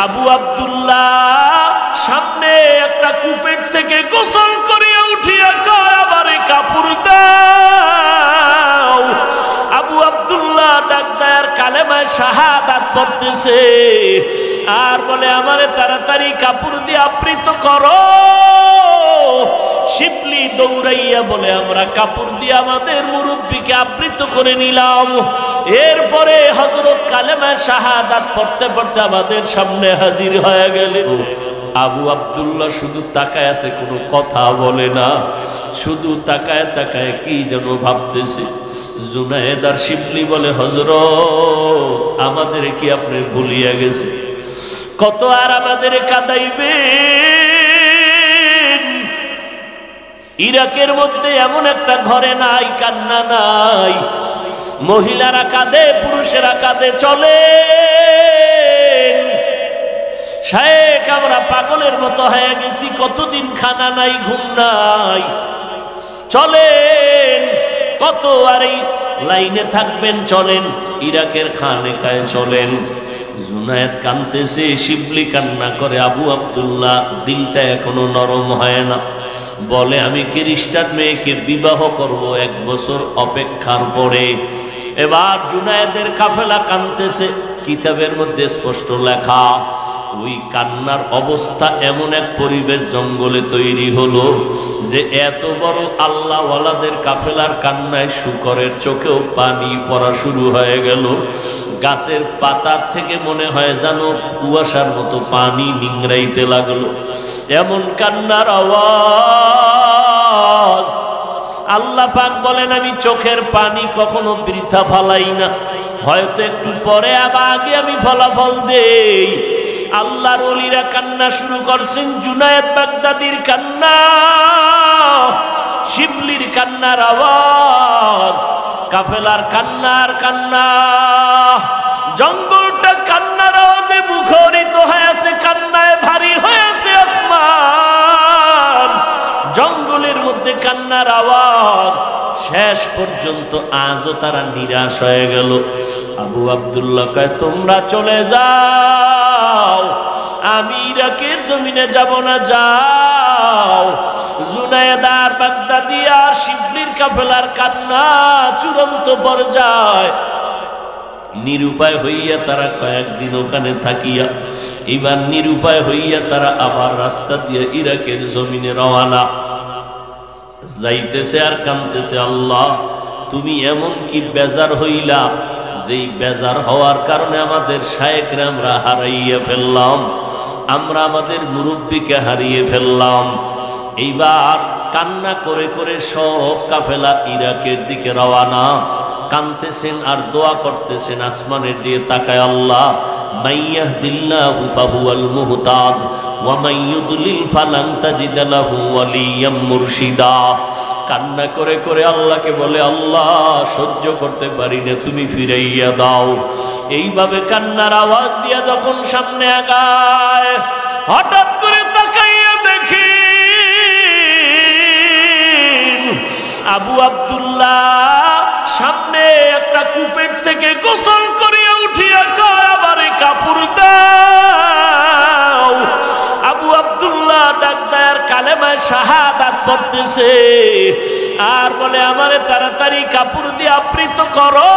আবু আব্দুল্লাহ সামনে একটা কূপের থেকে গোসল করিয়া উঠিয়া কয় আমারে কাপড় দাও। আবু আব্দুল্লাহ ডাক দেয়ার কালেমায় শাহাদাত পড়তেছে আর বলে আমারে তাড়াতাড়ি কাপড় দিয়ে আবৃত করো। শিবলি দৌড়াইয়া বলে আমরা কাপড় দিয়ে আমাদের মুরব্বীকে আবৃত করে নিলাম। এরপরে হযরত কালেমায় শাহাদাত পড়তে পড়তে আমাদের সামনে হাজির হয়ে গেলেন। আবু আব্দুল্লাহ শুধু তাকায় আছে, কোনো কথা বলে না, শুধু তাকায় তাকায় কি যেন ভাবতেছে। জুনায়েদ আর শিবলি বলে হযরত আমাদের কি আপনি ভুলিয়া গেছে? কত আর আমাদের কাঁদাইবেন? ইরাকের মধ্যে এমন একটা ঘরে নাই কান্না নাই, মহিলারা কাঁদে পুরুষেরা কাঁদে। চলে শায়েখ আমরা পাগলের মতো হয়ে গেছি, কতদিন খানা নাই ঘুম নাই। চলেন কত আর এই লাইনে থাকবেন, চলেন ইরাকের খানেকায় চলেন। জুনায়েদ কাঁদতেছে, শিবলি কান্না করে, আবু আব্দুল্লাহ দিলটা এখনো নরম হয় না। বলে আমি খ্রিস্টান মেয়েকে বিবাহ করব 1 বছর অপেক্ষার পরে। এবার জুনায়েদের কাফেলা কাঁদতেছে। কিতাবের মধ্যে স্পষ্ট লেখা, ওই কান্নার অবস্থা এমন এক পরিবেশ জঙ্গলে তৈরি হলো যে এত বড় আল্লাহওয়ালাদের কাফেলার কান্নায় শুকরের চোখেও পানি পড়া শুরু হয়ে গেল। গাছের পাতার থেকে মনে হয় যেন কুয়াশার মতো পানি নিংড়াইতে লাগলো, এমন কান্নার আওয়াজ। আল্লাহ পাক বলেন আমি চোখের পানি কখনো বৃথা ফালাই না, হয়তো একটু পরে আবার আগে আমি ফলাফল দেই। আল্লাহর ওলিরা কান্না শুরু করছেন। জুনায়েদ বাগদাদির কান্না, শিবলির কান্নার আওয়াজ, কাফেলার কান্নার কান্না, জঙ্গলটা কান্নার আওয়াজে মুখরিত হয়ে আছে, কান্নায় ভারী হয়ে আছে আসমান। জঙ্গলের মধ্যে কান্নার আওয়াজ। শেষ পর্যন্ত আজও তারা নিরাশ হয়ে গেল। আবু আব্দুল্লাহ কয় তোমরা চলে যাও, আমি ইরাকের জমিনে যাব না, যাও। জুনায়েদ আর বাগদাদি আর শিবলির কাফেলার কান্না চূড়ান্ত পর্যায়। নিরুপায় হইয়া তারা কয়েকদিন ওখানে থাকিয়া এবার নিরুপায় হইয়া তারা আবার রাস্তা দিয়ে ইরাকের জমিনে রওয়ানা। যাইতেছে আর কাঁদতেছে, আল্লাহ তুমি এমন কি বেজার হইলা যেই বেজার হওয়ার কারণে আমাদের শায়েখরা আমরা হারাইয়া ফেললাম, আমরা আমাদের মুরব্বীকে হারিয়ে ফেললাম। এইবার কান্না করে করে সব কাফেলা ইরাকের দিকে রওয়ানা। কাঁদতেছেন আর দোয়া করতেছেন, আসমানের দিয়ে তাকায় আল্লাহ, মাইয়াহদিল্লাহু ফাহুয়াল মুহতাদ ওয়া মান ইউদলিল ফালান তাজিদ লাহু ওয়ালিয়াম মুরশিদা। কান্না করে করে আল্লাহকে বলে, আল্লাহ সহ্য করতে পারি না, তুমি ফিরাইয়া দাও। এইভাবে কান্নার আওয়াজ দিয়া যখন সামনে আগায়, হঠাৎ করে তাকাইয়া দেখি আবু আব্দুল্লাহ সামনে একটা কূপের থেকে গোসল করিয়া উঠিয়া কয় আমারে কাপড় দাও। আবু আব্দুল্লাহ ডাক দেয়ার কালেমায় শাহাদাত পড়তেছে আর বলে আমারে তাড়াতাড়ি কাপড় দিয়ে আবৃত করো।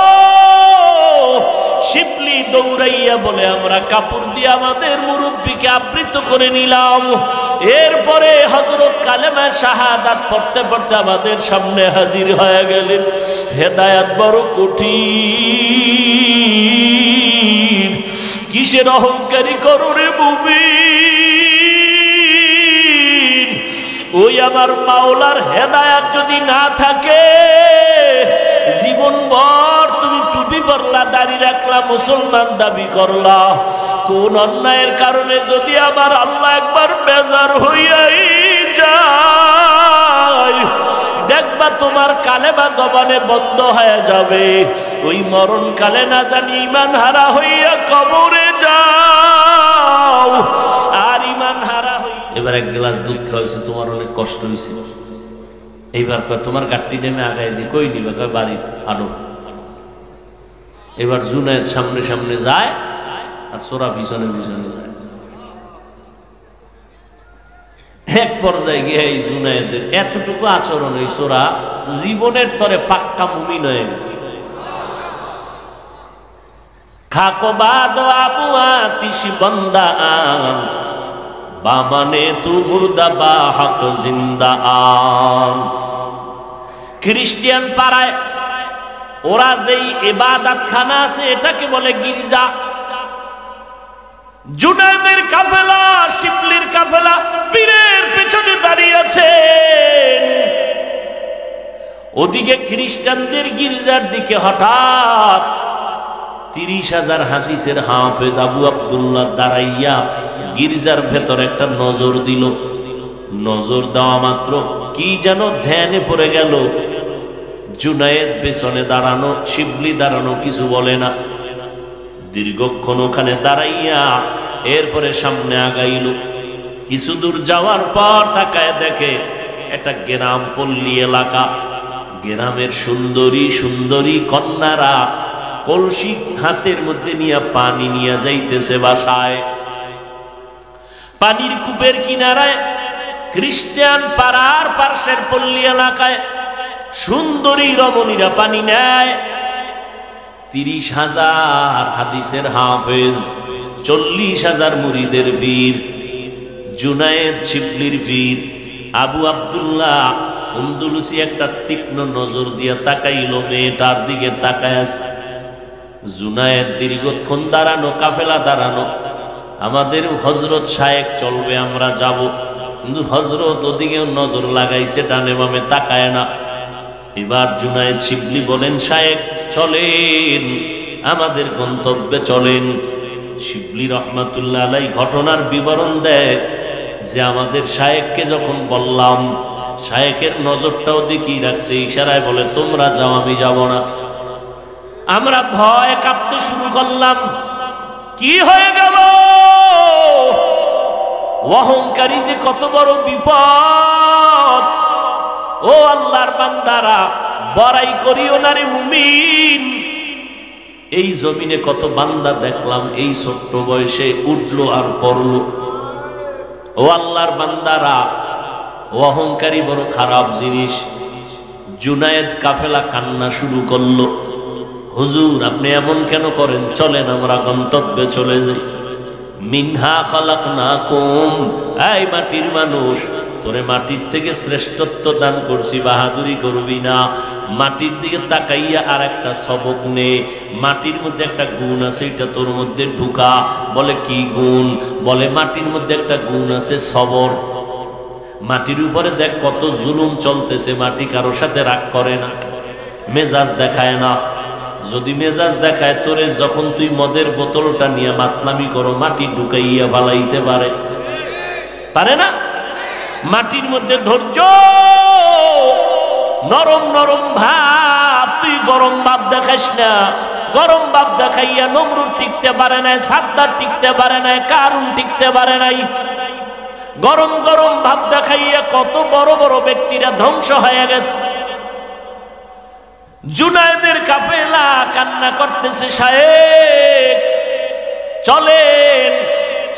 শিবলি দৌড়াইয়া বলে আমরা কাপড় দিয়ে আমাদের মুরব্বীকে আবৃত করে নিলাম। এরপরে হযরত কালেমায় শাহাদাত পড়তে পড়তে আমাদের সামনে হাজির হয়ে গেলেন। হেদায়েত বড় কঠিন, কিসের অহংকারী করো রে মুমিন? ওই আমার মাওলার হেদায়েত যদি না থাকে, জীবনভর তুমি টুপি পরলা, দাড়ি রাখলা, মুসলমান দাবি করলা, কোন অন্যায়ের কারণে যদি আমার আল্লাহ একবার বেজার হইয়াই যায়, দেখবা তোমার কালেমা জবানে বন্ধ হয়ে যাবে। ওই মরণ কালে না জানি ঈমান হারা হইয়া কবরে যাও, আর ঈমান হারা হই। এবার 1 গ্লাস দুধ খাওয়াইছে, তোমার অনেক কষ্ট হয়েছে। এইবার কয় তোমার গাট্টি নেমে আগায় দি, কই নিবে? কয় বাড়ি আনো। এবার জুনায়েদ সামনে সামনে যায় আর সোরা পিছনে পিছনে যায়। এক পর্যায়ে গিয়ে এই জুনায়েদের এতটুকু আচরণ হইছে, ওরা জীবনের তরে পাক্কা মুমিন হয়ে গেছে। খাকো বাদ আবু আতিশ বন্দা আন বামানে তু মুর্দা বা হক জিন্দা আন। খ্রিস্টিয়ান পাড়ায় ওরা যেই ইবাদত খানা আছে এটাকে বলে গির্জা। জুনায়েদের কাফেলা, শিবলির কাফেলা পীরের পেছনে দাঁড়িয়ে আছে, ওদিকে খ্রিস্টানদের গির্জার দিকে হঠাৎ 30,000 হাদিসের হাফেজ আবু আব্দুল্লাহ দাঁড়াইয়া গির্জার ভেতর একটা নজর দিল। নজর দেওয়া মাত্র কি যেন ধ্যানে পড়ে গেল। জুনায়েদ পেছনে দাঁড়ানো, শিবলি দাঁড়ানো, কিছু বলে না। দীর্ঘক্ষণ ওখানে দাঁড়াইয়া এরপরে সামনে আগাইল। কিছু দূর যাওয়ার পর তাকায় দেখে একটা গ্রাম, পল্লী এলাকা। গ্রামের সুন্দরী সুন্দরী কন্যারা কলসি হাতের মধ্যে নিয়ে পানি নিয়ে যাইতেছে বাসায়। পানির কূপের কিনারায় খ্রিস্টান পাড়ার পার্শ্বের পল্লী এলাকায় সুন্দরী রমণীরা পানি নেয়। 30,000 হাদিসের হাফেজ, 40,000 মুরিদের পীর, জুনায়েদ শিবলির পীর আবু আব্দুল্লাহ আন্দলুসি একটা তীক্ষ্ণ নজর দিয়ে তাকাইল, মেয়েটার দিকে তাকায় আছে। জুনায়েদ দীর্ঘক্ষণ দাঁড়ানো, কাফেলা দাঁড়ানো। আমাদের হযরত শায়েখ চলবে, আমরা যাব, কিন্তু হযরত ওদিকেও নজর লাগাইছে, ডানে বামে তাকায় না। এবার জুনায়েদ শিবলি বলেন, শায়েখ চলেন, আমাদের গন্তব্যে চলেন। শিবলি রহমাতুল্লাহ আলাইহি ঘটনার বিবরণ দেয় যে আমাদের শায়েখকে যখন বললাম, শায়েখের নজরটাও দিকেই রাখছে, ইশারায় বলে তোমরা যাও, আমি যাব না। আমরা ভয় কাঁপতে শুরু করলাম। কি হয়ে গেল? অহংকারী যে কত বড় বিপদ! ও আল্লাহর বান্দারা, বড়াই করিও না রে মুমিন। এই জমিনে কত বান্দা দেখলাম এই ছোট্ট বয়সে উঠলো আর পড়লো। ও আল্লাহর বান্দারা, অহংকারী বড় খারাপ জিনিস। জুনায়েদ কাফেলা কান্না শুরু করলো, হুজুর আপনি এমন কেন করেন? চলেন আমরা গন্তব্যে চলে যাই। মিনহা খালাকনাকুম, এই মাটির মানুষ, তোরে মাটির থেকে শ্রেষ্ঠত্ব দান করছি, বাহাদুরি করবি না। মাটির দিকে তাকাইয়া আর একটা সবক নে। মাটির মধ্যে একটা গুণ আছে, এটা তোর মধ্যে ঢুকা। বলে কি গুণ? বলে মাটির মধ্যে একটা গুণ আছে সবর। মাটির উপরে দেখ কত জুলুম চলতেছে, মাটি কারো সাথে রাগ করে না, মেজাজ দেখায় না। যদি মেজাজ দেখায় তোরে, যখন তুই মদের বোতলটা নিয়ে মাতলামি করো, মাটি ঢুকাইয়া ফালাইতে পারে, পারে না? মাটির মধ্যে ধৈর্য, নরম নরম ভাব। তুই গরম ভাব দেখাস না। গরম ভাব দেখাইয়া নমরুদ টিকতে পারে নাই, সাদ্দার টিকতে পারে নাই, কারুন টিকতে পারে নাই। গরম গরম ভাব দেখাইয়া কত বড় বড় ব্যক্তিরা ধ্বংস হয়ে গেছে। জুনায়েদের কাফেলা কান্না করতেছে, শায়েখ চলেন।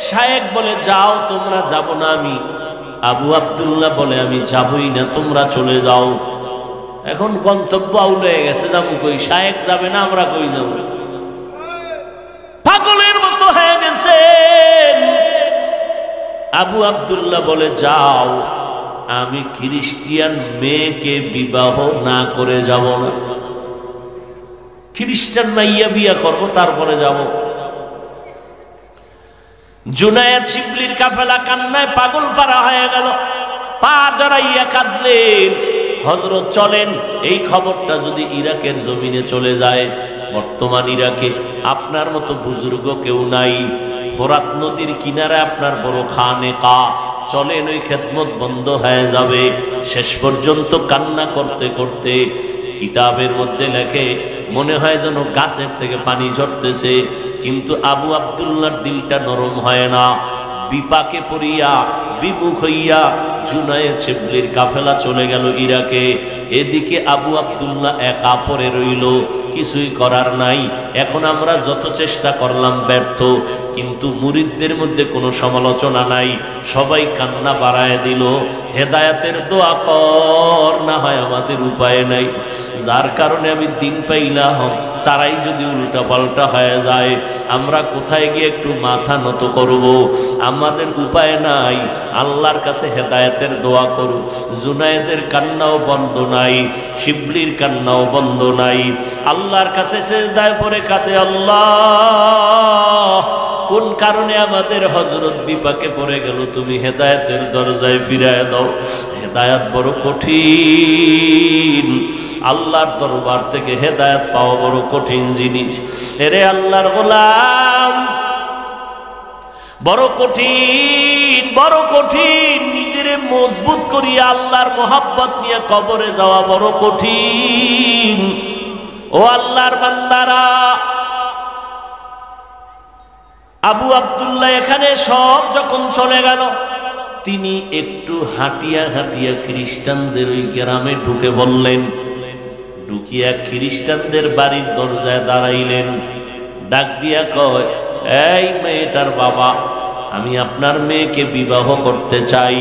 শায়েখ বলে যাও, তোমরা যাব না আমি। আবু আব্দুল্লাহ বলে আমি যাবই না, তোমরা চলে যাও। এখন গন্তব্য আউল হয়ে গেছে, যাবো কই? শায়েখ যাবে না, আমরা কই যাব? পাগলের মতো হয়ে গেছে। আবু আব্দুল্লাহ বলে যাও, আমি খ্রিস্টিয়ান মেয়েকে বিবাহ না করে যাব না। খ্রিস্টান মাইয়া বিয়া করব, তারপরে যাব। জুনায়েদ শিবলির কাফেলা কান্নায় পাগল পারা হয়ে গেল, পা জড়াইয়া কাঁদলেন। হযরত চলেন, এই খবরটা যদি ইরাকের জমিনে চলে যায়, বর্তমান ইরাকে আপনার মতো বুজুর্গ কেউ নাই, ফোরাত নদীর কিনারে আপনার বড় খানেকা, চলেন ওই খেদমত বন্ধ হয়ে যাবে। শেষ পর্যন্ত কান্না করতে করতে কিতাবের মধ্যে লেখে, মনে হয় যেন গাছের থেকে পানি ঝরতেছে, কিন্তু আবু আব্দুল্লাহর দিলটা নরম হয় না। বিপাকে পড়িয়া বিমুখ হইয়া জুনায়েদ শিবলির কাফেলা চলে গেল ইরাকে। এদিকে আবু আব্দুল্লাহ একা পড়ে রইল, কিছুই করার নাই। এখন আমরা যত চেষ্টা করলাম ব্যর্থ, কিন্তু মুরিদদের মধ্যে কোনো সমালোচনা নাই, সবাই কান্না বাড়ায় দিল, হেদায়েতের দোয়া কর, না হয় আমাদের উপায় নাই। যার কারণে আমি দিন পাইলাম, তারাই যদি উল্টা পাল্টা হয়ে যায়, আমরা কোথায় গিয়ে একটু মাথা নত করব? আমাদের উপায় নাই, আল্লাহর কাছে হেদায়েতের দোয়া করব। জুনায়েদের কান্নাও বন্ধ নাই, শিবলির কান্নাও বন্ধ নাই, আল্লাহর কাছে সিজদায় পড়ে কাঁদে, আল্লাহ কোন কারণে আমাদের হযরত বিপাকে পড়ে গেল, তুমি হেদায়েতের দরজায় ফিরায় দাও। হেদায়েত বড় কঠিন, আল্লাহর দরবার থেকে হেদায়েত পাওয়া বড় কঠিন জিনিস। এরে আল্লাহর গোলাম, বড় কঠিন, বড় কঠিন। নিজেরে মজবুত করিয়া আল্লাহর মোহাব্বত নিয়ে কবরে যাওয়া বড় কঠিন। ও আল্লাহর বান্দারা, আবু আব্দুল্লাহ এখানে সব যখন চলে গেল, তিনি একটু হাঁটিয়া হাঁটিয়া খ্রিস্টানদের ওই গ্রামে ঢুকে বললেন। ঢুকিয়া খ্রিস্টানদের বাড়ির দরজায় দাঁড়াইলেন, ডাক দিয়া কয়, এই মেয়েটার বাবা, আমি আপনার মেয়েকে বিবাহ করতে চাই।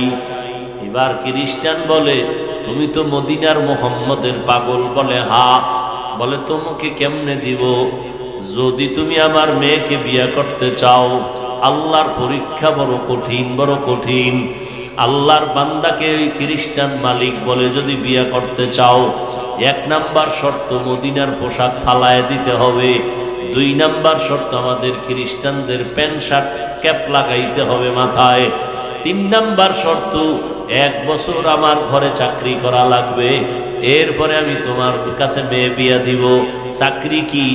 এবার খ্রিস্টান বলে, তুমি তো মদিনার মোহাম্মদের পাগল। বলে, হা। বলে, তোমাকে কেমনে দিব? যদি তুমি আমার মেয়েকে বিয়ে করতে চাও, আল্লাহর পরীক্ষা বড় কঠিন, বড় কঠিন। আল্লাহর বান্দাকে ওই খ্রিস্টান মালিক বলে, যদি বিয়ে করতে চাও, 1 নাম্বার শর্ত মদিনার পোশাক ফালায় দিতে হবে। 2 নাম্বার শর্ত আমাদের খ্রিস্টানদের প্যান্ট শার্ট ক্যাপ লাগাইতে হবে মাথায়। 3 নাম্বার শর্ত 1 বছর আমার ঘরে চাকরি করা লাগবে, এরপরে আমি তোমার কাছে মেয়ে বিয়া দিব। চাকরি কি?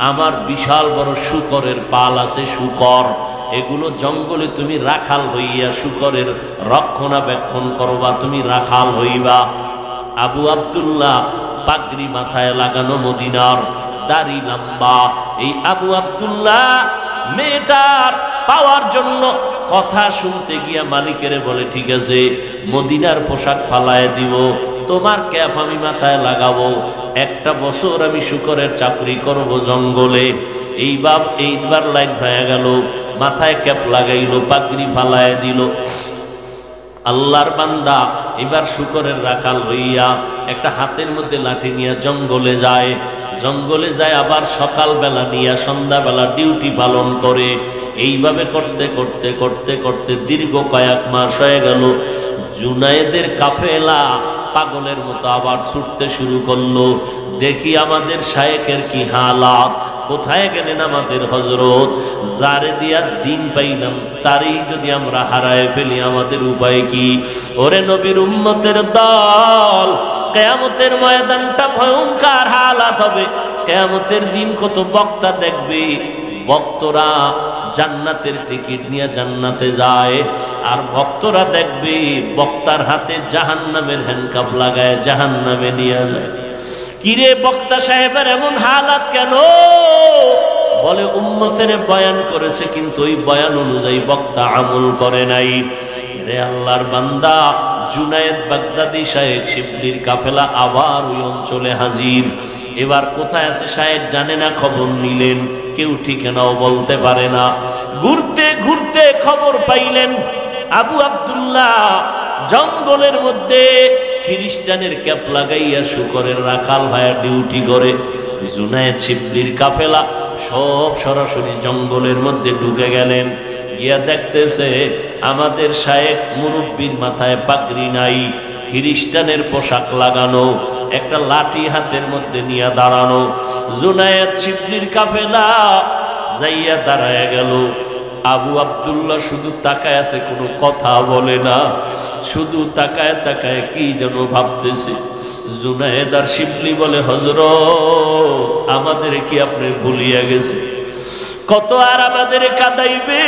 আমার বিশাল বড় শুকরের পাল আছে, শুকর, এগুলো জঙ্গলে তুমি রাখাল হইয়া শুকরের রক্ষণাবেক্ষণ করবা, তুমি রাখাল হইবা। আবু আব্দুল্লাহ পাগড়ি মাথায় লাগানো, মদিনার, দাড়ি লম্বা। এই আবু আব্দুল্লাহ মেয়েটার পাওয়ার জন্য কথা শুনতে গিয়া মালিকের বলে, ঠিক আছে, মদিনার পোশাক ফালায় দিব, তোমার ক্যাপ আমি মাথায় লাগাবো, 1 বছর আমি শুকরের চাকরি করব জঙ্গলে। এইবার লাইন হয়ে গেল, মাথায় ক্যাপ লাগাইলো, পাগড়ি ফালায় দিল। আল্লাহর বান্দা এবার শুকরের রাখাল হইয়া একটা হাতের মধ্যে লাঠি নিয়ে জঙ্গলে যায়। জঙ্গলে যায় আবার সকালবেলা নিয়ে সন্ধ্যাবেলা ডিউটি পালন করে। এইভাবে করতে করতে করতে করতে দীর্ঘ কয়েক মাস হয়ে গেল। জুনায়েদের কাফেলা পাগলের মতো আবার ছুটতে শুরু করলো। দেখি আমাদের শায়েখের কি হালাত, কোথায় গেলেন আমাদের হযরত? যারে দিয়া দিন পাইলাম তারই যদি আমরা হারায় ফেলি, আমাদের উপায় কি? ওরে নবীর উম্মতের দল, কিয়ামতের ময়দানটা ভয়ঙ্কর হালাত হবে। কিয়ামতের দিন কত বক্তা দেখবে, ভক্তরা জান্নাতের টিকিট নিয়ে জান্নাতে যায়, আর ভক্তরা দেখবে বক্তার হাতে জাহান্নামের হ্যান্ডকাপ লাগায় জাহান্নামে নিয়ে যায়। কিরে বক্তা সাহেবের এমন হালাত কেন? বলে, উম্মতের বয়ান করেছে, কিন্তু ওই বয়ান অনুযায়ী বক্তা আমল করে নাই। রে আল্লাহর বান্দা, জুনায়েদ বাগদাদি শায়েখ শিবলির কাফেলা আবার ওই অঞ্চলে হাজির। এবার কোথায় আছে শায়েখ জানে না, খবর নিলেন, কেউ ঠিকানাও বলতে পারে না। ঘুরতে ঘুরতে খবর পাইলেন আবু আব্দুল্লাহ জঙ্গলের মধ্যে খ্রিস্টানের ক্যাপ লাগাইয়া শুকরের রাখাল হয়ে ডিউটি করে। জুনায়েদ শিবলির কাফেলা সব সরাসরি জঙ্গলের মধ্যে ঢুকে গেলেন। গিয়া দেখতেছে আমাদের শায়েখ মুরব্বির মাথায় পাগড়ি নাই, খ্রিস্টানের পোশাক লাগানো, একটা লাঠি হাতের মধ্যে নিয়ে দাঁড়ানো। জুনায়েদ শিবলির কাফেলা যাইয়া দাঁড়ায় গেল। আবু আব্দুল্লাহ শুধু তাকায় আছে, কোনো কথা বলে না, শুধু তাকায় তাকায় কি যেন ভাবতেছে। জুনায়েদ আর শিবলি বলে, হযরত, আমাদের কি আপনি ভুলিয়া গেছে? কত আর আমাদের কাঁদাইবে?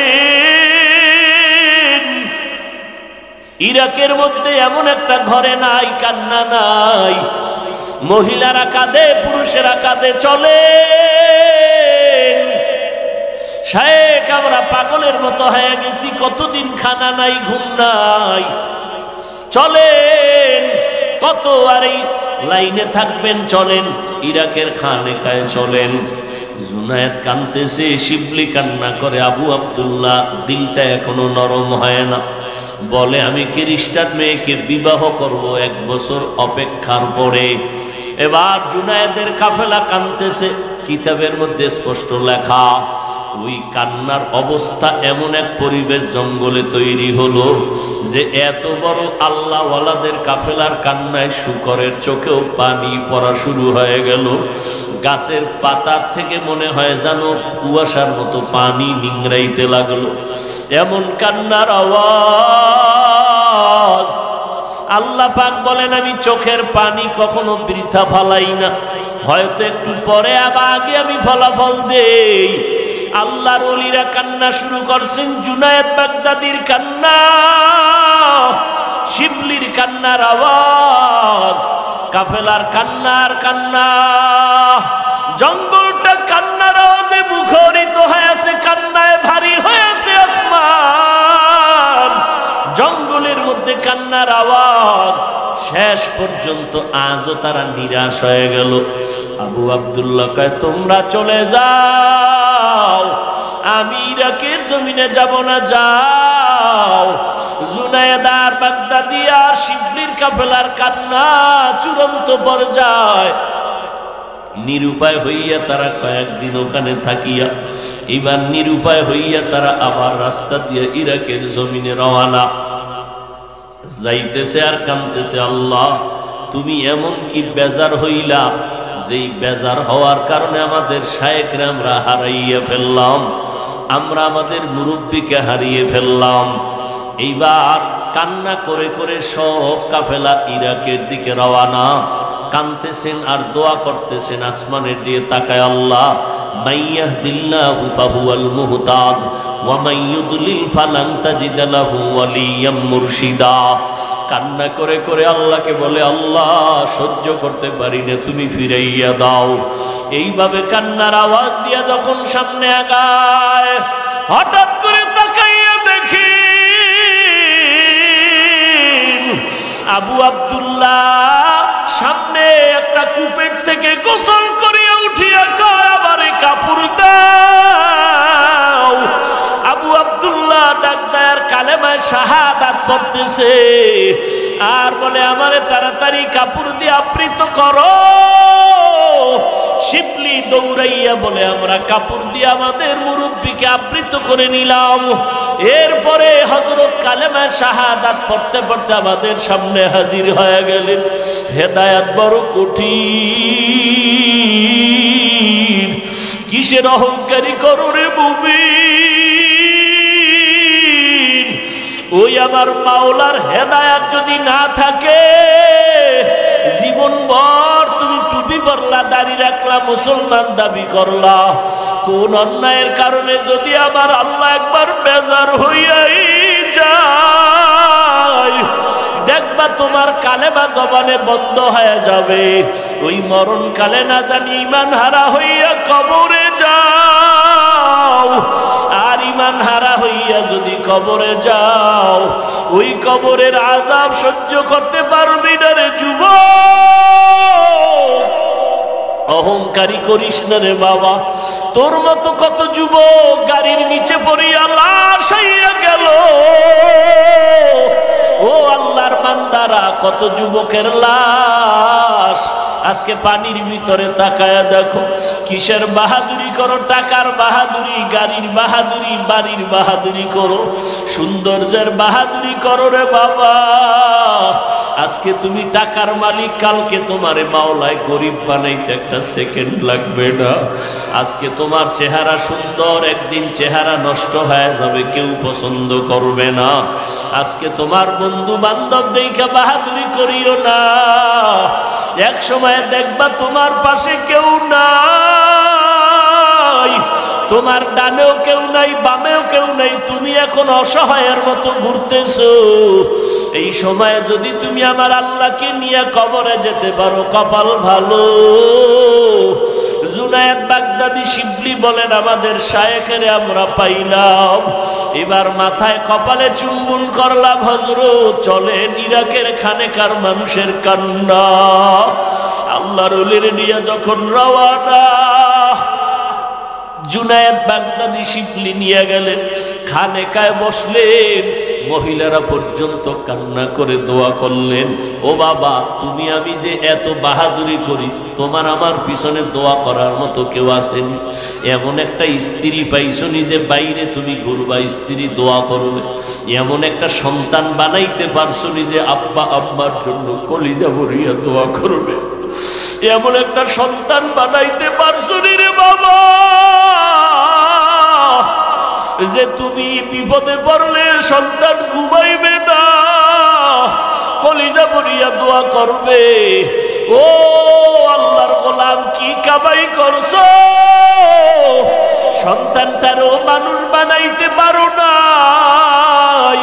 ইরাকের মধ্যে এমন একটা ঘরে নাই কান্না নাই, মহিলারা কাঁদে, পুরুষেরা কাঁদে। চলে শায়েখ, আমরা পাগলের মতো হয়ে গেছি, কতদিন খানা নাই, ঘুম নাই। চলেন, কত আর এই লাইনে থাকবেন, চলেন, ইরাকের খানেকায় চলেন। জুনায়েদ কাঁদতেছে, শিবলি কান্না করে, আবু আব্দুল্লাহ দিলটা এখনো নরম হয় না। বলে আমি খ্রিস্টান মেয়েকে বিবাহ করব 1 বছর অপেক্ষার পরে। এবার জুনায়েদের কাফেলা কাঁদতেছে, কিতাবের মধ্যে স্পষ্ট লেখা, ওই কান্নার অবস্থা এমন এক পরিবেশ জঙ্গলে তৈরি হলো যে এত বড় আল্লাহওয়ালাদের কাফেলার কান্নায় শুকরের চোখেও পানি পড়া শুরু হয়ে গেল। গাছের পাতার থেকে মনে হয় যেন কুয়াশার মতো পানি নিংড়াইতে লাগলো, এমন কান্নার আওয়াজ। আল্লাহ পাক বলেন আমি চোখের পানি কখনো বৃথা ফালাই না, হয়তো একটু পরে আবার আগে আমি ফলাফল দেই। আল্লাহর ওলিরা কান্না শুরু করছেন, জুনায়েদ বাগদাদির কান্না, শিবলির কান্নার আওয়াজ, কাফেলার কান্নার কান্না, জঙ্গলটা কান্নার আওয়াজে মুখরিত হয়ে আছে, কান্নায় ভারী হয়ে আছে আসমান। জঙ্গলের মধ্যে কান্নার আওয়াজ, শেষ পর্যন্ত আজও তারা নিরাশ হয়ে গেল। আবু আব্দুল্লাহ কয় তোমরা চলে যাও, আমি ইরাকের জমিনে যাব না, যাও। জুনায়েদ আর বাগদাদি আর শিবলির কাফেলার কান্না চূড়ান্ত পর্যায়। নিরুপায় হইয়া তারা কয়েকদিন ওখানে থাকিয়া এবার নিরুপায় হইয়া তারা আবার রাস্তা দিয়ে ইরাকের জমিনে রওনা। যাইতেছে আর কাঁদতেছে, আল্লাহ তুমি এমন কি বেজার হইলা যেই বেজার হওয়ার কারণে আমাদের শায়েখরা আমরা হারাইয়া ফেললাম, আমরা আমাদের মুরব্বীকে হারিয়ে ফেললাম। এইবার কান্না করে করে সব কাফেলা ইরাকের দিকে রওনা। কাঁদতেছেন আর দোয়া করতেছেন, আসমানের দিকে তাকায়, আল্লাহ মাইয়াহদিল্লাহু ফাহুয়াল মুহতাদ ওয়া মাইয়ুদলিল ফালান তাজিদ লাহু ওয়ালিয়াম মুরশিদা। কান্না করে করে আল্লাহকে বলে, আল্লাহ সহ্য করতে পারি না, তুমি ফিরাইয়া দাও। এইভাবে কান্নার আওয়াজ দিয়া যখন সামনে আগায়, হঠাৎ করে তাকাইয়া দেখি আবু আব্দুল্লাহ সামনে একটা কূপের থেকে গোসল করিয়া উঠিয়া কয়, আমারে কাপড় দাও। আবু আব্দুল্লাহ ডাক দেয়ার কালেমায় শাহাদাত পড়তেছে আর বলে, আমারে তাড়াতাড়ি কাপড় দিয়ে আবৃত করো। শিবলি দৌড়াইয়া বলে, আমরা কাপড় দিয়ে আমাদের মুরব্বীকে আবৃত করে নিলাম। এরপরে হযরত কালেমায় শাহাদাত পড়তে পড়তে আমাদের সামনে হাজির হয়ে গেলেন। হেদায়েত বড় কঠিন, কিসের অহংকারী করো রে মুমিন? ওই আমার মাওলার হেদায়েত যদি না থাকে, জীবনভর তুমি টুপি পরলা, দাড়ি রাখলা, মুসলমান দাবি করলা, কোন অন্যায়ের কারণে যদি আমার আল্লাহ একবার বেজার হইয়াই যায়, দেখবা তোমার কালেমা জবানে বন্ধ হয়ে যাবে। ওই মরণ কালে না জানি ঈমান হারা হইয়া কবরে যাও। আর ঈমান হারা হইয়া যদি কবরে যাও, ওই কবরের আযাব সহ্য করতে পারবি না রে যুবক। অহংকারী করিস না রে বাবা। তোর মতো কত যুবক গাড়ির নিচে পড়িয়া লাশ হইয়া গেল। ও আল্লাহর বান্দারা, কত যুবকের লাশ আজকে পানির ভিতরে তাকায়া দেখো। কিসের বাহাদুরি করো? টাকার বাহাদুরি, গাড়ির বাহাদুরি, বাড়ির বাহাদুরি করো, সৌন্দর্যের বাহাদুরি করো রে বাবা। আজকে তুমি টাকার মালিক, কালকে তোমারে মাওলায় গরিব বানাইতে একটা সেকেন্ড লাগবে না। আজকে তোমার চেহারা সুন্দর, একদিন চেহারা নষ্ট হয়ে যাবে, কেউ পছন্দ করবে না। আজকে তোমার বন্ধু বান্ধব দেখে বাহাদুরি করিও না। এক সময় দেখবা তোমার পাশে কেউ নাই, তোমার ডানেও কেউ নাই, বামেও কেউ নাই, তুমি এখন অসহায়ের মতো ঘুরতেছো। এই সময় যদি তুমি আমার আল্লাহকে নিয়ে কবরে যেতে পারো, কপাল ভালো। জুনায়েদ বাগদাদি শিবলি বলেন আমাদের শায়েখের আমরা পাইলাম। এবার মাথায় কপালে চুম্বন করলাম, হযরত চলেন ইরাকের খানেকার মানুষের কান্না। আল্লাহর ওলির নিয়ে যখন রওয়ানা, জুনায়েদ বাগদাদি শিবলি নিয়ে গেলেন, খানেকায় বসলেন, মহিলারা পর্যন্ত কান্না করে দোয়া করলেন, ও বাবা তুমি আমি যে এত বাহাদুরি করি, তোমার আমার পিছনে দোয়া করার মতো কেউ আসেনি। এমন একটা স্ত্রী পাইছো নিজে বাইরে তুমি ঘুরবা, স্ত্রী দোয়া করবে। এমন একটা সন্তান বানাইতে পারছো নিজে আব্বা আম্মার জন্য কলিজা ভরিয়া দোয়া করবে। এমন একটা সন্তান বানাইতে পারছো রে বাবা, যে তুমি বিপদে পড়লে সন্তান ঘুমাইবে না, কলিজা ভরিয়া দোয়া করবে। ও আল্লাহর গোলাম কি কামাই করছো, সন্তানটারও মানুষ বানাইতে পারো নাই,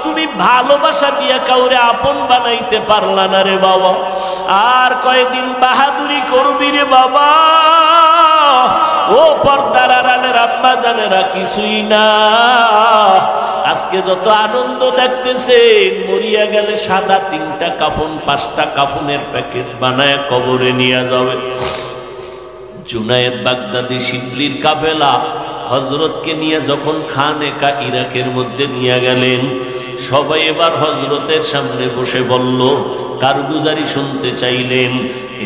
তুমি ভালোবাসা দিয়ে কাউরে আপন বানাইতে পারলা না রে বাবা। আর কয়দিন বাহাদুরি করবি রে বাবা। ও পর্দার আড়ালের আব্বা জানেরা কিছুই না। আজকে যত আনন্দ দেখতেছে, মরিয়া গেলে সাদা 3টা কাফন 5টা কাফনের প্যাকেট বানায় কবরে নিয়ে যাবে। জুনায়েদ বাগদাদি শিবলির কাফেলা হযরতকে নিয়ে যখন খানেকা ইরাকের মধ্যে নিয়ে গেলেন, সবাই এবার হযরতের সামনে বসে বলল, কারগুজারি শুনতে চাইলেন।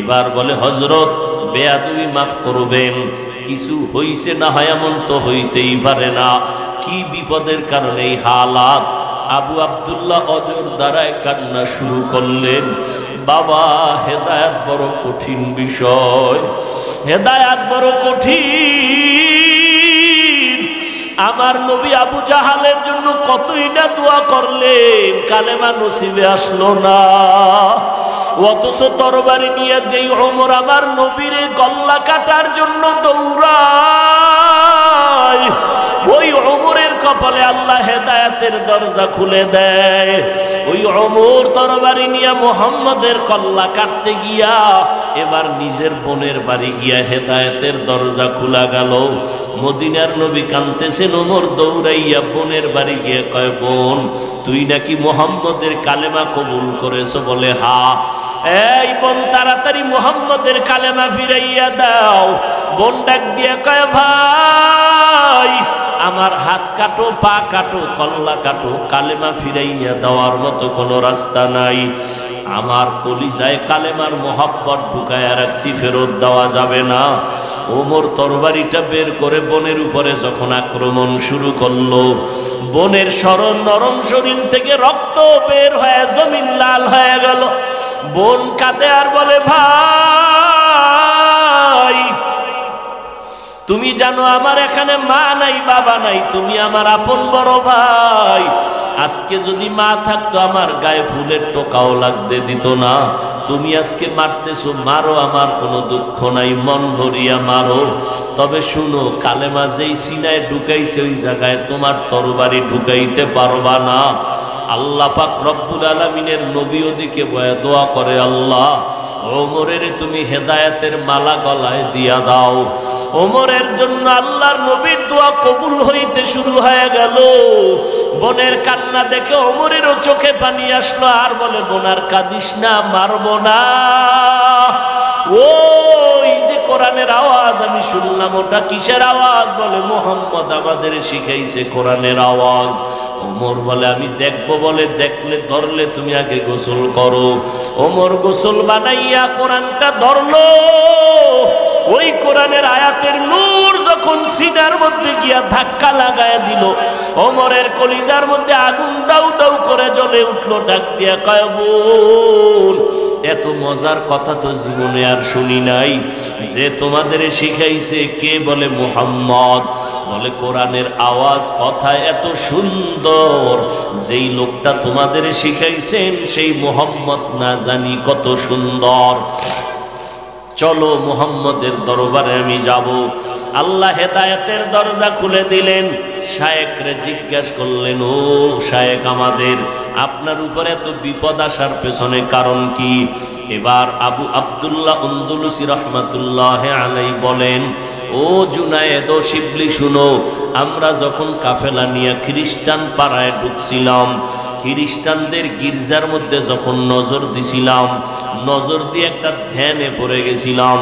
এবার বলে, হযরত বেয়াদবি মাফ করবেন, কিছু হইছে না হয় এমন তো হইতেই পারে না, কি বিপদের কারণে এই হালাত। আবু আব্দুল্লাহ অজর দ্বারায় কান্না শুরু করলেন, বাবা হেদায়েত বড় কঠিন বিষয়, হেদায়েত বড় কঠিন। আমার নবী আবু জাহালের জন্য কতই না দোয়া করলেন, কালেমা নসিবে আসলো না। অথচ তরবারি নিয়ে যেই ওমর আমার নবীরে গল্লা কাটার জন্য দৌড়ায়, ওই ওমরের কপালে আল্লাহ হেদায়েতের দরজা খুলে দেয়। ওই ওমর তরবারি নিয়ে মুহাম্মদের কল্লা কাটতে গিয়া এবার নিজের বোনের বাড়ি গিয়া হেদায়েতের দরজা খোলা গেল। মদিনার নবী কাঁদতেছেন, ওমর দৌড়াইয়া বোনের বাড়ি গিয়ে কয়, বোন তুই নাকি মুহাম্মদের কালেমা কবুল করেছো? বলে হা। এই বোন তাড়াতাড়ি মুহাম্মদের কালেমা ফিরাইয়া দাও। বোন ডাক দিয়ে কয়, ভাই আমার হাত কাটো, পা কাটো, কল্লা কাটো, কালেমা ফিরাইয়া দেওয়ার মতো কোনো রাস্তা নাই। আমার কলিজায় কালেমার মোহাব্বত ঢুকায়া রাখছি, ফেরত দেওয়া যাবে না। ওমর তরবারিটা বের করে বোনের উপরে যখন আক্রমণ শুরু করলো, বোনের সরল নরম শরীর থেকে রক্ত বের হয়ে জমিন লাল হয়ে গেল। বোন কাঁদে আর বলে, ভাই তুমি জানো আমার এখানে মা নাই বাবা নাই, তুমি আমার আপন বড় ভাই। আজকে যদি মা থাকতো আমার গায়ে ফুলের টোকাও লাগতে দিত না। তুমি আজকে মারতেছো, মারো, আমার কোনো দুঃখ নাই, মন ভরিয়া মারো। তবে শুনো, কালেমা যেই সিনায় ঢুকাইছে ওই জায়গায় তোমার তরবারি ঢুকাইতে পারবা না। আল্লাহ পাক রব্বুল আলামিনের নবী ওদিকে বয়ে দোয়া করে, আল্লাহ ওমরের তুমি হেদায়েতের মালা গলায় দিয়া দাও। ওমরের জন্য আল্লাহর নবীর দোয়া কবুল হইতে শুরু হয়ে গেল। বোনের কান্না দেখে ওমরেরও চোখে পানি আসলো, আর বলে, বোনার কাঁদিস না, মারবো না। ওই যে কোরআনের আওয়াজ আমি শুনলাম, ওটা কিসের আওয়াজ? বলে, মুহাম্মদ আমাদের শিখাইছে কোরআনের আওয়াজ। ওমর বলে, আমি দেখবো। বলে, দেখলে ধরলে তুমি আগে গোসল করো। ওমর গোসল বানাইয়া কোরআনটা ধরলো। ওই কোরআনের আয়াতের নূর যখন সিনার মধ্যে গিয়া ধাক্কা লাগায় দিল, ওমরের কলিজার মধ্যে আগুন দাউ দাউ করে জ্বলে উঠলো। ডাক দিয়া কয়, বোন এত মজার কথা তো জীবনে আর শুনি নাই। যে তোমাদের শিখাইছে কে? বলে, মুহাম্মদ। বলে, কোরআনের আওয়াজ কথা এত সুন্দর, যেই লোকটা তোমাদের শিখাইছেন সেই মুহাম্মদ না জানি কত সুন্দর। চলো মুহাম্মদের দরবারে আমি যাব। আল্লাহ হেদায়েতের দরজা খুলে দিলেন। শায়েখরে জিজ্ঞাসা করলেন, ও শায়েখ আমাদের, আপনার উপরে এত বিপদ আসার পেছনে কারণ কি? এবার আবু আব্দুল্লাহ আন্দলুসি রহমাতুল্লাহ আলাইহি বলেন, ও জুনায়েদ ও শিবলি শুনো, আমরা যখন কাফেলা নিয়ে খ্রিস্টান পাড়ায় ঢুকছিলাম, খ্রিস্টানদের গির্জার মধ্যে যখন নজর দিছিলাম, নজর দিয়ে একটা ধ্যানে পড়ে গেছিলাম।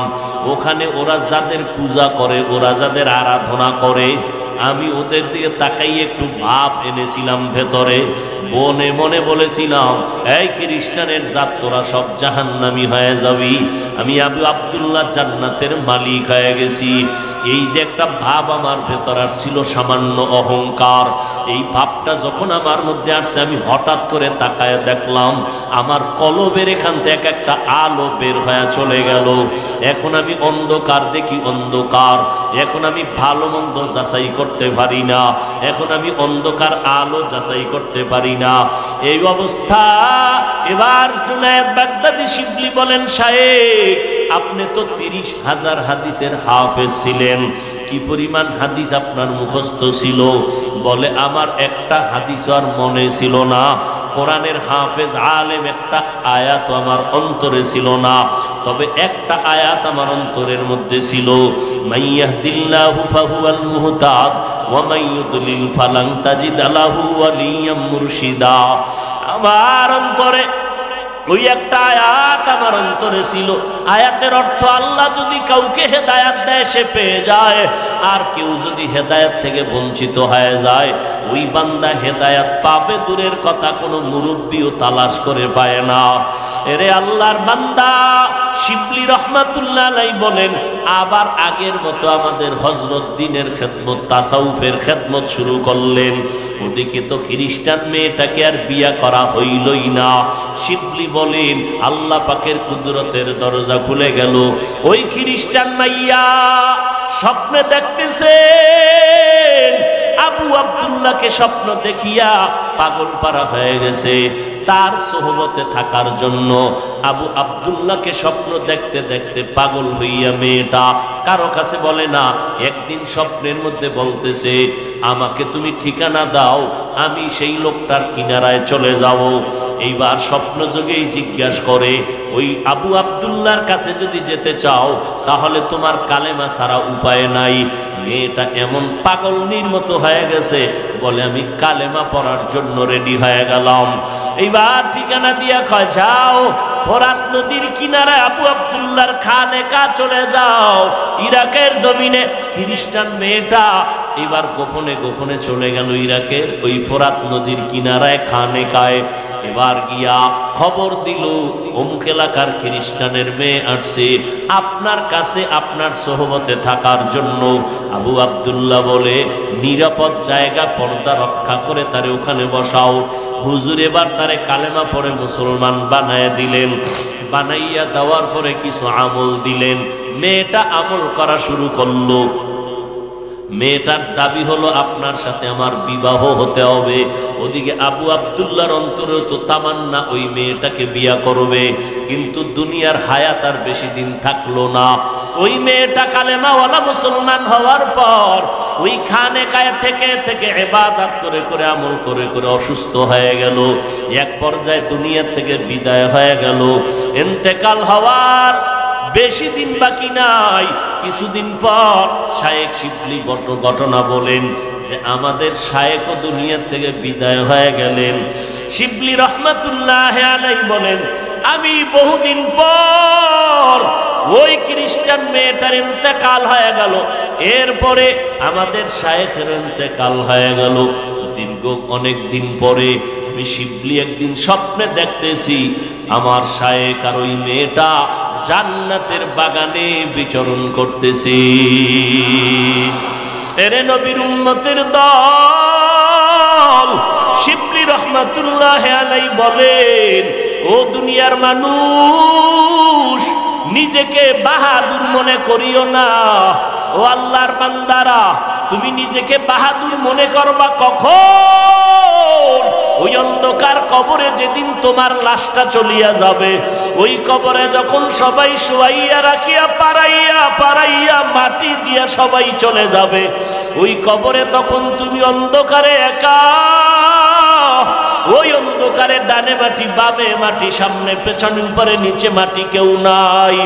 ওখানে ওরা যাদের পূজা করে, ওরা যাদের আরাধনা করে, আমি ওদের দিকে তাকাই একটু ভাব এনেছিলাম ভেতরে। মনে মনে বলেছিলাম, এই খ্রিস্টানের জাত তোরা সব জাহান্নামী হয়ে যাবি, আমি আবু আব্দুল্লাহ জান্নাতের মালিক হয়ে গেছি। এই যে একটা ভাব আমার ভেতর আর ছিল, সামান্য অহংকার, এই ভাবটা যখন আমার মধ্যে আসছে, আমি হঠাৎ করে তাকায় দেখলাম আমার কলবের এখান থেকে একটা আলো বের হয়ে চলে গেল। এখন আমি অন্ধকার দেখি, অন্ধকার। এখন আমি ভালো মন্দ যাচাই করতে পারি না, এখন আমি অন্ধকার আলো যাচাই করতে পারি না। এই অবস্থা। এবার জুনায়েদ বাগদাদি শিবলি বলেন, সাহেব আপনি তো 30,000 হাদিসের হাফেজ ছিলেন, কি পরিমাণ হাদিস আপনার মুখস্থ ছিল? বলে, আমার একটা হাদিস আর মনে ছিল না। কোরআনের হাফেজ আলেম একটা আয়াত আমার অন্তরে ছিল না, তবে একটা আয়াত আমার অন্তরের মধ্যে ছিল, মাইয়াহদিল্লাহু ফাহুয়াল মুহতাদ ওয়া মান ইউদ্লিল ফালান তাজিদ লাহু ওয়ালিয়াম মুরশিদা। আমার অন্তরে ওই একটা আয়াত আমার অন্তরে ছিল। আয়াতের অর্থ, আল্লাহ যদি কাউকে হেদায়েত দেয় সে পেয়ে যায়, আর কেউ যদি হেদায়েত থেকে বঞ্চিত হয়ে যায়, ওই বান্দা হেদায়েত পাবে দূরের কথা, কোনো মুরব্বিও তালাশ করে পায় না। এরে আল্লাহর বান্দা শিবলি রহমাতুল্লাহ আলাইহি বলেন, আবার আগের মতো আমাদের হযরত দ্বীনের খেদমত, তাসাউফের খেদমত শুরু করলেন। ওদিকে তো খ্রিস্টান মেয়েটাকে আর বিয়া করা হইলই না। শিবলি বলেন, আল্লাহ পাকের কুদরতের দরজা খুলে গেল। ওই খ্রিস্টান মাইয়া স্বপ্নে দেখতেছেন আবু আব্দুল্লাহকে, স্বপ্ন দেখিয়া পাগল পারা হয়ে গেছে। তার সোহবতে থাকার জন্য আবু আব্দুল্লাহকে স্বপ্ন দেখতে দেখতে পাগল হইয়া মেয়েটা কারো কাছে বলে না। একদিন স্বপ্নের মধ্যে বলতেছে, আমাকে তুমি ঠিকানা দাও, আমি সেই লোকটার কিনারায় চলে যাব। এইবার স্বপ্ন যোগেই জিজ্ঞাসা করে, ওই আবু আব্দুল্লাহর কাছে যদি যেতে চাও তাহলে তোমার কালেমা ছাড়া উপায় নাই। মেয়েটা এমন পাগলনির মতো হয়ে গেছে, বলে আমি কালেমা পড়ার জন্য রেডি হয়ে গেলাম। এইবার ঠিকানা দিয়া কয়, যাও ফোরাত নদীর কিনারায় আবু আব্দুল্লাহর খানেকা চলে যাও, ইরাকের জমিনে। খ্রিস্টান মেয়েটা এবার গোপনে গোপনে চলে গেল ইরাকের ওই ফোরাত নদীর কিনারায় খানেকায়। এবার গিয়া খবর দিল, অমুক এলাকার খ্রিস্টানের মেয়ে আসছে আপনার কাছে আপনার সোহবতে থাকার জন্য। আবু আব্দুল্লাহ বলে, নিরাপদ জায়গা, পর্দা রক্ষা করে তারে ওখানে বসাও। হুজুর এবার তারে কালেমা পড়ে মুসলমান বানায় দিলেন। বানাইয়া দেওয়ার পরে কিছু আমল দিলেন। মেয়েটা আমল করা শুরু করলো। মেয়েটার দাবি হলো, আপনার সাথে আমার বিবাহ হতে হবে। ওদিকে আবু আব্দুল্লাহর অন্তরে তো তামান্না ওই মেয়েটাকে বিয়া করবে, কিন্তু দুনিয়ার হায়াত আর বেশি দিন থাকলো না। ওই মেয়েটা কালেমাওয়ালা মুসলমান হওয়ার পর ওই খানেকায় থেকে থেকে ইবাদত করে করে, আমল করে করে অসুস্থ হয়ে গেল। এক পর্যায়ে দুনিয়া থেকে বিদায় হয়ে গেল। ইন্তেকাল হওয়ার বেশি দিন বাকি নাই। কিছুদিন পর শায়েখ শিবলি ঘটনা বলেন যে আমাদের শায়েখও দুনিয়া থেকে বিদায় হয়ে গেলেন। শিবলি রহমাতুল্লাহ আলাইহি বলেন, আমি বহুদিন পর ওই খ্রিস্টান মেয়েটার ইন্তেকাল হয়ে গেল, এরপরে আমাদের শায়েখের ইন্তেকাল হয়ে গেল। দীর্ঘ অনেক দিন পরে আমি শিবলি একদিন স্বপ্নে দেখতেছি আমার শায়েখ আর ওই মেয়েটা জান্নাতের বাগানে বিচরণ করতেছি। এরে নবীর উম্মতের দল, শিবলি রহমাতুল্লাহ আলাইহি বলেন, ও দুনিয়ার মানুষ, নিজেকে বাহাদুর মনে করিও না। ও আল্লাহর বান্দারা, তুমি নিজেকে বাহাদুর মনে করবা কখন? ওই অন্ধকার কবরে যেদিন তোমার লাশটা চলিয়া যাবে, ওই কবরে যখন সবাই শুয়াইয়া রাখিয়া পাড়াইয়া পাড়াইয়া মাটি দিয়া সবাই চলে যাবে, ওই কবরে তখন তুমি অন্ধকারে একা। ওই অন্ধকারে ডানে মাটি বামে মাটি সামনে পেছনে উপরে নিচে মাটি কেউ নাই।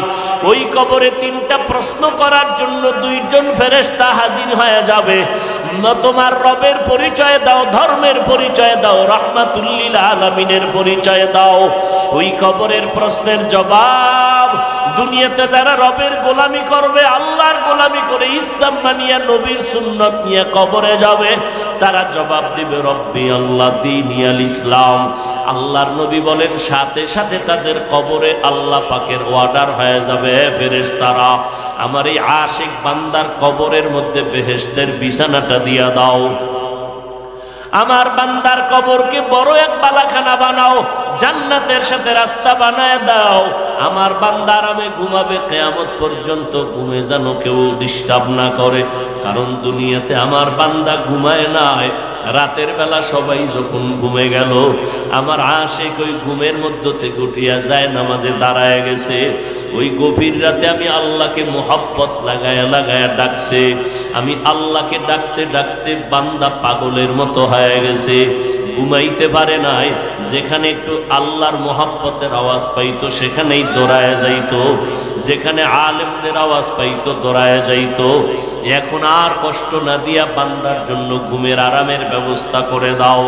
ওই কবরে তিনটা প্রশ্ন করার জন্য দুইজন ফেরেশতা হাজির হয়ে যাবে। তোমার রবের পরিচয় দাও, ধর্মের পরিচয় দাও, রাহমাতুল লিল আলামিনের পরিচয় দাও। ওই কবরের প্রশ্নের জবাব দুনিয়াতে যারা রবের গোলামি করবে, আল্লাহর গোলামি করে ইসলাম মানিয়া নবীর সুন্নত নিয়ে কবরে যাবে, তারা জবাব দিবে রব্বি আল্লাহ দীনিয়াল ইসলাম। আল্লাহর নবী বলেন সাথে সাথে তাদের কবরে আল্লাহ পাকের অর্ডার হয়ে যাবে, ফেরেশতারা আমার এই আশিক বান্দার কবরের মধ্যে বেহেশতের বিছানাটা দিয়া দাও, আমার বান্দার কবরকে বড় এক বালাখানা বানাও, জান্নাতের সাথে রাস্তা বানায় দাও, আমার বান্দা আরামে ঘুমাবে, কিয়ামত পর্যন্ত ঘুমে যেন কেউ ডিস্টার্ব না করে। কারণ দুনিয়াতে আমার বান্দা ঘুমায় নাই, রাতের বেলা সবাই যখন ঘুমে গেল, আমার আশিক ওই ঘুমের মধ্য থেকে উঠিয়া যায় নামাজে দাঁড়ায় গেছে। ওই গভীর রাতে আমি আল্লাহকে মোহাব্বত লাগায়া লাগায়া ডাকছে, আমি আল্লাহকে ডাকতে ডাকতে বান্দা পাগলের মতো হয়ে গেছে, ঘুমাইতে পারে নাই। যেখানে একটু আল্লাহর মোহাব্বতের আওয়াজ পাইতো সেখানেই দৌড়ায় যাইতো, যেখানে আলেমদের আওয়াজ পাইতো দৌড়ায় যাইতো। এখন আর কষ্ট না দিয়া বান্দার জন্য ঘুমের আরামের ব্যবস্থা করে দাও।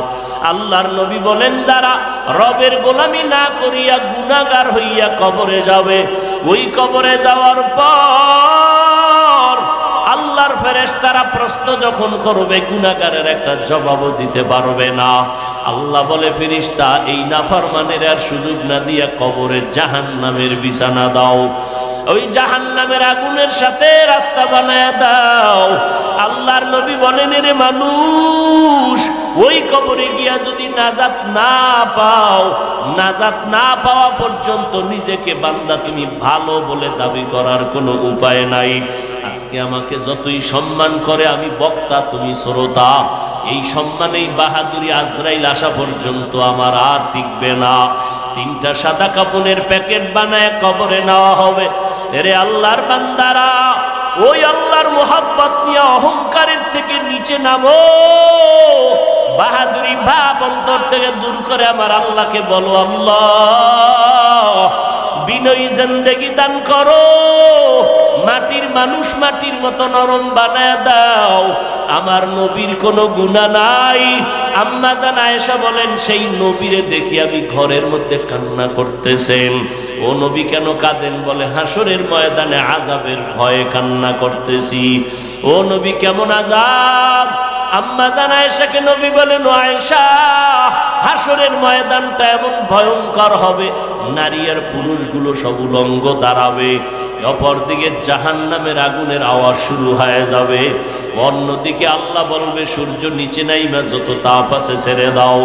আল্লাহর নবী বলেন যারা রবের গোলামি না করিয়া গুনাহগার হইয়া কবরে যাবে, ওই কবরে যাওয়ার পর আল্লাহর ফেরেশতারা প্রশ্ন যখন করবে, গুনাহগারের একটা জবাবও দিতে পারবে না। আল্লাহ বলে ফেরেশতা এই নাফরমানের আর সুযোগ না দিয়া কবরে জাহান্নামের বিছানা দাও, ওই জাহান্নামের আগুনের সাথে রাস্তা বানায় দাও। আল্লাহর নবী বলেন রে মানুষ, ওই কবরে গিয়া যদি নাজাত না পাও, নাজাত না পাওয়া পর্যন্ত নিজেকে বান্দা তুমি ভালো বলে দাবি করার কোনো উপায় নাই। আজকে আমাকে যতই সম্মান করে, আমি বক্তা তুমি শ্রোতা, এই সম্মান এই বাহাদুরি আজরাইল আসা পর্যন্ত আমার আর টিকবে না। তিনটা সাদা কাপড়ের প্যাকেট বানায় কবরে নেওয়া হবে। এরে আল্লাহর বান্দারা, ওই আল্লাহর মোহাব্বত নিয়ে অহংকারের থেকে নিচে নামো, বাহাদুরি ভাব অন্তর থেকে দূর করে আমার আল্লাহকে বলো আল্লাহ বিনয়ী জিন্দেগি দান করো, মাটির মানুষ মাটির মতো নরম বানায় দাও। আমার নবীর কোনো গুনাহ নাই। আম্মা জান আয়েশা বলেন সেই নবীরে দেখি আমি ঘরের মধ্যে কান্না করতেছেন। ও নবী কেন কাঁদেন? বলে হাসরের ময়দানে আযাবের ভয়ে কান্না করতেছি। ও নবী কেমন আযাব? আম্মা জান আয়েশাকে নবী বলেন ও আয়েশা, হাসরের ময়দানটা এমন ভয়ঙ্কর হবে, নারী আর পুরুষগুলো সব উলঙ্গ দাঁড়াবে, অপরদিকে জাহান্নামের আগুনের আওয়াজ শুরু হয়ে যাবে, অন্যদিকে আল্লাহ বলবে সূর্য নিচে নাইমা যত তাপ আছে ছেড়ে দাও।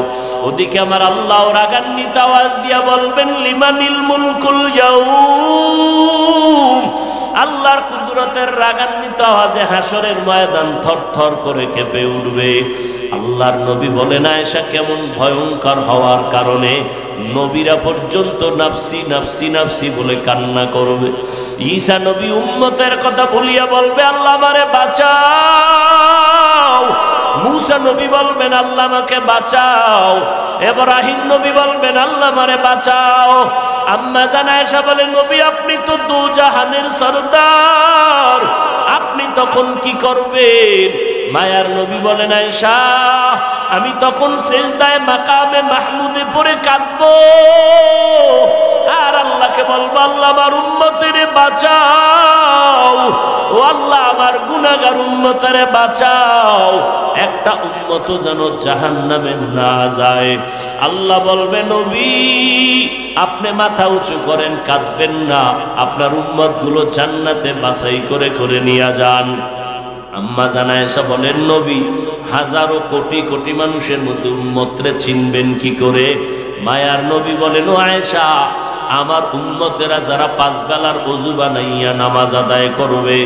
ওদিকে আমার আল্লাহ রাগান্বিত আওয়াজ দিয়া বলবেন লিমানিল মুলকুল ইয়াউম। আল্লাহর কুদরতের রাগান্বিত আওয়াজে হাসরের ময়দান থরথর করে কেঁপে উঠবে। আল্লাহর নবী বলেন আয়েশা কেমন ভয়ঙ্কর হওয়ার কারণে নবীরা পর্যন্ত নাফসি নাফসি নাফসি বলে কান্না করবে। ঈসা নবী উম্মতের কথা বলিয়া বলবে আল্লাহ আমারে বাঁচাও। মুসা নবী বলবেন আল্লাহ আমাকে বাঁচাও। ইব্রাহিম নবী বলবেন আল্লাহ আমারে বাঁচাও। আম্মা জান আয়েশা বলে নবী আপনি তো দু জাহানের সরদার, আপনি তখন কি করবেন? মায়ার নবী বলেন আয়েশা আমি তখন সিজদায়ে মাকামে মাহমুদে পড়ে কাঁদবো আর আল্লাহকে বলবো আল্লাহ আমার উম্মতের বাঁচাও, ও আল্লাহ আমার গুনাহগার উম্মতের বাঁচাও, একটা উম্মত যেন জাহান্নামে না যায়। আল্লাহ বলবে নবী আপনি মাথা উঁচু করেন, কাঁদবেন না, আপনার উম্মতগুলো জান্নাতে বাছাই করে করে নিয়ে যান। আম্মা জান আয়েশা বলেন নবী হাজারো কোটি কোটি মানুষের মধ্যে উম্মতরে চিনবেন কি করে? মায়ার নবী বলেন ও আয়েশা আমার উম্মতেরা যারা পাঁচ বেলার ওযু বানাইয়া নামাজ আদায় করবে,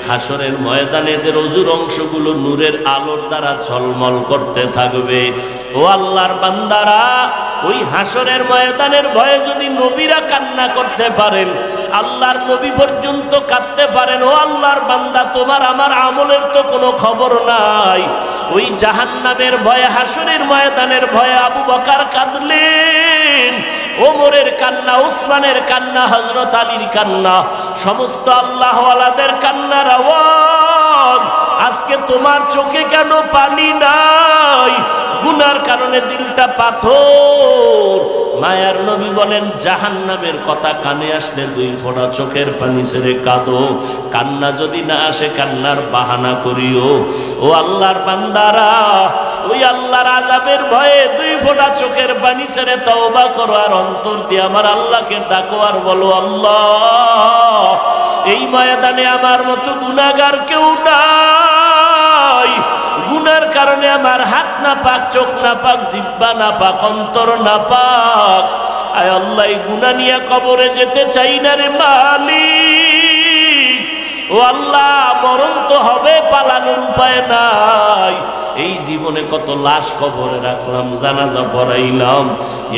হাসরের ময়দানে এদের ওযুর অংশগুলো নূরের আলোর দ্বারা ঝলমল করতে থাকবে। ও আল্লাহর বান্দারা, ওই হাসরের ময়দানের ভয়ে যদি নবীরা কান্না করতে পারেন, আল্লাহর নবী পর্যন্ত কাঁদতে পারেন, ও আল্লাহর বান্দা তোমার আমার আমলের তো কোনো খবর নাই। ওই জাহান্নামের ভয়ে, হাসরের ময়দানের ভয়ে আবু বকর কাঁদলেন, ওমরের কান্না, উসমানের কান্না, হযরত আলীর কান্না, সমস্ত আল্লাহওয়ালাদের কান্নার আওয়াজ। আজকে তোমার চোখে কেন পানি নাই? গুনার কারণে দিলটা পাথর। মায়ার নবী বলেন, জাহান্নামের কথা কানে আসলে 2 ফোঁটা চোখের পানি ছেড়ে কাঁদো। কান্না যদি না আসে, কান্নার বাহানা করিও। ও আল্লাহর বান্দারা, ওই আল্লাহর আযাবের ভয়ে 2 ফোঁটা চোখের পানি ছেড়ে তওবা করো, আর অন্তর দিয়ে আমার আল্লাহকে ডাকো, আর বলো, আল্লাহ, এই ময়দানে আমার মতো গুনাহগার কেউ নাই। গুনার কারণে আমার হাত না পাক, চোখ না পাক, জিহ্বা না পাক, অন্তর না পাক। আয় আল্লাহ, এই গুনাহ নিয়ে কবরে যেতে চাই না রে মালিক। ও আল্লাহ, মরণ তো হবে, পালানোর উপায় নাই। এই জীবনে কত লাশ কবরে রাখলাম, জানাজা পড়াইলাম,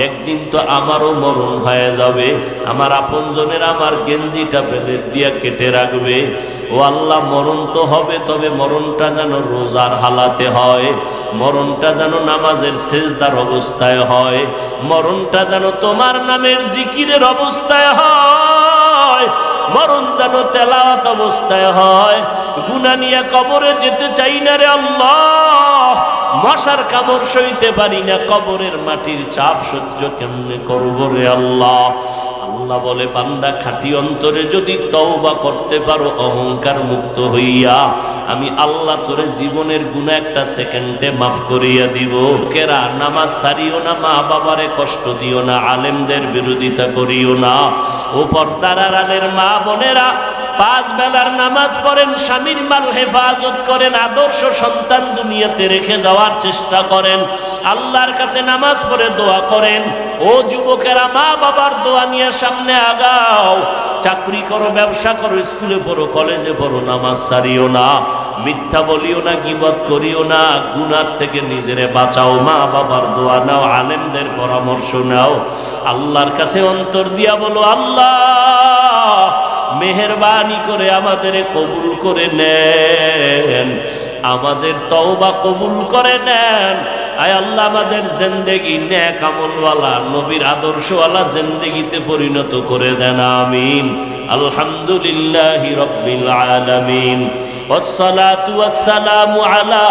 একদিন তো আমারও মরণ হয়ে যাবে। আমার আপনজনের আমার গেঞ্জিটা বেঁধে দিয়া কেটে রাখবে। ও আল্লাহ, মরণ তো হবে, তবে মরণটা যেন রোজার হালাতে হয়, মরণটা যেন নামাজের সেজদার অবস্থায় হয়, মরণটা যেন তোমার নামের জিকিরের অবস্থায় হয়, মরণ যেন তেলাওয়াত অবস্থায় হয়। গুনাহ নিয়ে কবরে যেতে চাই না রে আল্লাহ। মশার কামড় সইতে পারি না, কবরের মাটির চাপ সহ্য কেমনে করব রে আল্লাহ। আল্লাহ বলে, বান্দা, খাঁটি অন্তরে যদি তওবা করতে পারো, অহংকার মুক্ত হইয়া, আমি আল্লাহ তোরে জীবনের গুনাহ একটা সেকেন্ডে মাফ করিয়া দিব। কেরা নামাজ ছাড়িও না, মা বাবারে কষ্ট দিও না, আলেমদের বিরোধিতা করিও না। ও পর্দার আড়ালের মা বোনেরা, 5 বেলার নামাজ পড়েন, স্বামীর মাল হেফাজত করেন, আদর্শ সন্তান দুনিয়াতে রেখে যাওয়ার চেষ্টা করেন, আল্লাহর কাছে নামাজ পড়ে দোয়া করেন। ও যুবকেরা, মা বাবার দোয়া নিয়ে সামনে আগাও। চাকরি করো, ব্যবসা করো, স্কুলে পড়ো, কলেজে পড়ো, নামাজ ছাড়িও না, মিথ্যা বলিও না, গীবত করিও না, গুনাহ থেকে নিজেরে বাঁচাও। মা বাবার দোয়া নাও, আলেমদের পরামর্শ নাও, আল্লাহর কাছে অন্তর দিয়া বলো, আল্লাহ, মেহেরবানি করে আমাদের কবুল করে নেন, আমাদের তওবা কবুল করে নেন। আয় আল্লাহ, আমাদের জিন্দেগি নেক আমলওয়ালা, নবীর আদর্শওয়ালা জিন্দেগিতে পরিণত করে দেন, আমিন। আলহামদুলিল্লাহি রাব্বিল আলামিন, ওয়াসসালাতু ওয়াসসালামু আলা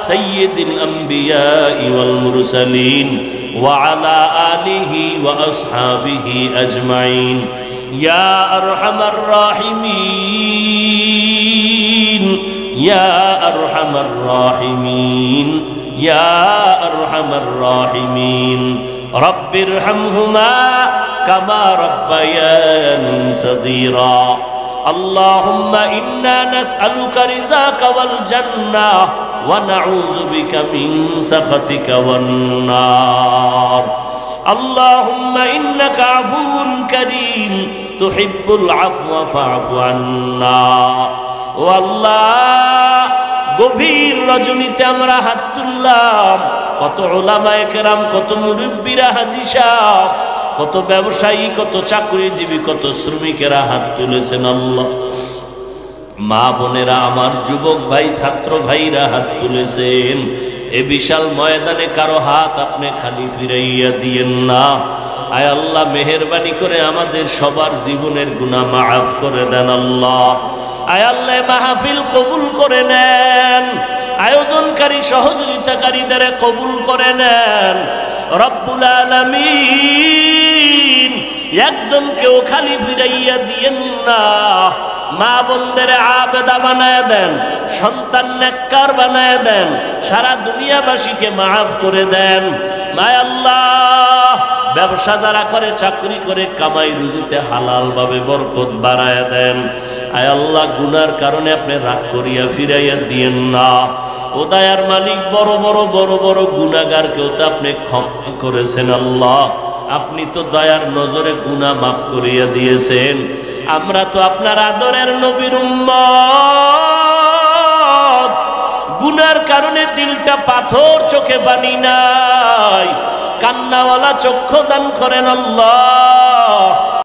সাইয়্যিদিল আমবিয়াই ওয়াল মুরসালিন ওয়া আলা আলিহি ওয়া আসহাবিহি আজমাইন। ইয়া আরহামার রাহিমিন, ইয়া আরহামার রাহিমিন, ইয়া আরহামার রাহিমিন। রব্বিরহামহুমা কামা রাব্বায়ানি সগীরা। আল্লাহুম্মা ইন্না নাসআলুকা রিযাকা ওয়াল জান্নাহ ওয়া নাউযু বিকা মিন সাখাতিকা ওয়ান নার। আল্লাহুম্মা ইন্নাকা আফুউন কারীম তুহিব্বুল আফওয়া ফা'ফু আন্না। ও আল্লাহ, গভীর রজনীতে আমরা হাত তুললাম, কত উলামায়ে কেরাম, কত মুরব্বীরা, হাজী সাহেব, কত ব্যবসায়ী, কত চাকরিজীবী, কত শ্রমিকেরা হাত তুলেছেন। আল্লাহ, মা বোনেরা, আমার যুবক ভাই, ছাত্র ভাইরা হাত তুলেছেন। এ বিশাল ময়দানে কারো হাত আপনি খালি ফিরাইয়া দিয়েন না। আয় আল্লাহ, মেহেরবানি করে আমাদের সবার জীবনের গুনাহ মাফ করে দেন আল্লাহ। আয় আল্লাহ, মাহফিল কবুল করে নেন, আয়োজনকারী সহযোগিতাকারীদের কবুল করে নেন রব্বুল আলামিন। একজনকেও খালি ফিরাইয়া দিয়েন না। মা বোনদের আবেদা বানায় দেন, সন্তান নেককার বানায় দেন, সারা দুনিয়াবাসীকে মাফ করে দেন। মায় আল্লাহ, ব্যবসা যারা করে, চাকরি করে, কামাই রুজিতে হালাল ভাবে বরকত বাড়ায় দেন। আয় আল্লাহ, গুনার কারণে আপনি রাগ করিয়া ফিরাইয়া দিয়েন না। ও দয়ার মালিক, বড় বড় বড় বড় গুনাহগারকেও তো আপনি ক্ষমা করেছেন আল্লাহ। আপনি তো দয়ার নজরে গুনাহ মাফ করিয়া দিয়েছেন। আমরা তো আপনার আদরের নবীর উম্মত, গুনার কারণে দিলটা পাথর, চোখে পানি নাই, কান্নাওয়ালা চক্ষু দান করেন আল্লাহ।